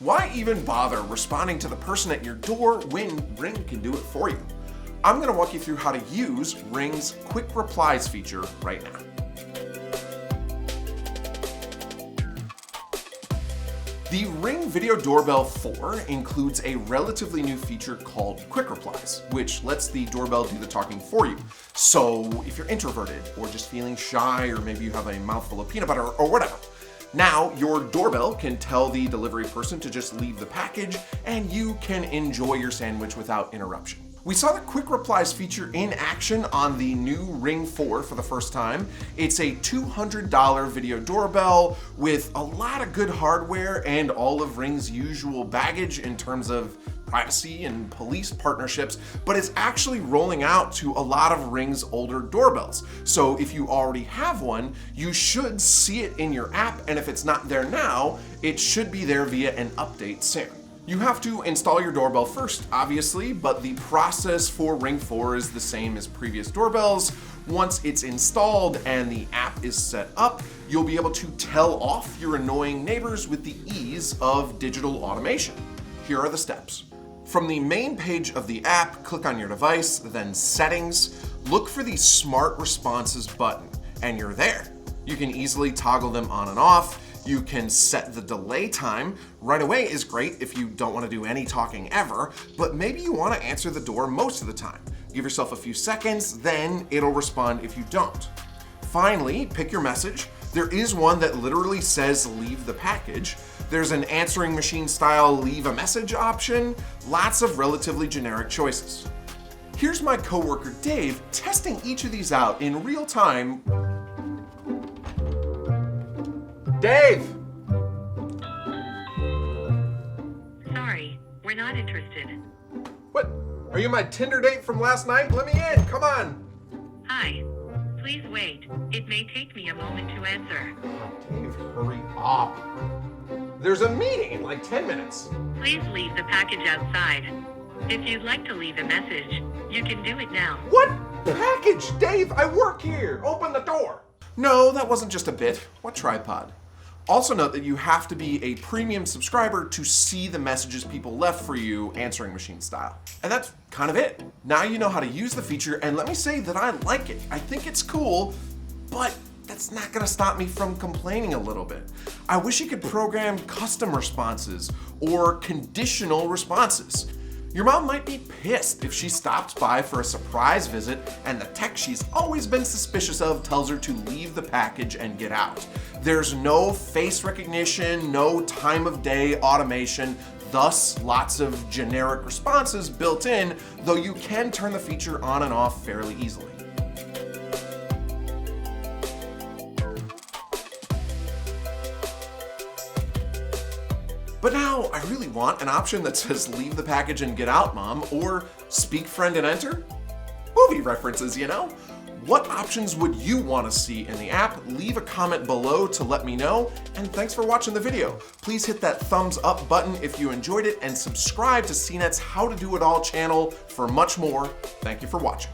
Why even bother responding to the person at your door when Ring can do it for you? I'm going to walk you through how to use Ring's Quick Replies feature right now. The Ring Video Doorbell 4 includes a relatively new feature called Quick Replies, which lets the doorbell do the talking for you. So if you're introverted or just feeling shy, or maybe you have a mouthful of peanut butter or whatever, now your doorbell can tell the delivery person to just leave the package and you can enjoy your sandwich without interruption. We saw the Quick Replies feature in action on the new Ring 4 for the first time. It's a $200 video doorbell with a lot of good hardware and all of Ring's usual baggage in terms of privacy and police partnerships, but it's actually rolling out to a lot of Ring's older doorbells. So if you already have one, you should see it in your app, and if it's not there now, it should be there via an update soon. You have to install your doorbell first, obviously, but the process for Ring 4 is the same as previous doorbells. Once it's installed and the app is set up, you'll be able to tell off your annoying neighbors with the ease of digital automation. Here are the steps. From the main page of the app, click on your device, then Settings, look for the Smart Responses button, and you're there. You can easily toggle them on and off. You can set the delay time. Right away is great if you don't want to do any talking ever, but maybe you want to answer the door most of the time. Give yourself a few seconds, then it'll respond if you don't. Finally, pick your message. There is one that literally says leave the package. There's an answering machine style leave a message option. Lots of relatively generic choices. Here's my coworker Dave testing each of these out in real time. Dave! Sorry, we're not interested. What? Are you my Tinder date from last night? Let me in, come on! Hi. Please wait. It may take me a moment to answer. Oh, Dave, hurry up. There's a meeting in like 10 minutes. Please leave the package outside. If you'd like to leave a message, you can do it now. What package? Dave, I work here. Open the door. No, that wasn't just a bit. What tripod? Also note that you have to be a premium subscriber to see the messages people left for you answering machine style. And that's kind of it. Now you know how to use the feature, and let me say that I like it. I think it's cool, but that's not gonna stop me from complaining a little bit. I wish you could program custom responses or conditional responses. Your mom might be pissed if she stops by for a surprise visit and the tech she's always been suspicious of tells her to leave the package and get out. There's no face recognition, no time of day automation, thus lots of generic responses built in, though you can turn the feature on and off fairly easily. But now I really want an option that says leave the package and get out, Mom, or speak friend and enter. Movie references, you know? What options would you want to see in the app? Leave a comment below to let me know, and thanks for watching the video. Please hit that thumbs up button if you enjoyed it, and subscribe to CNET's How to Do It All channel for much more. Thank you for watching.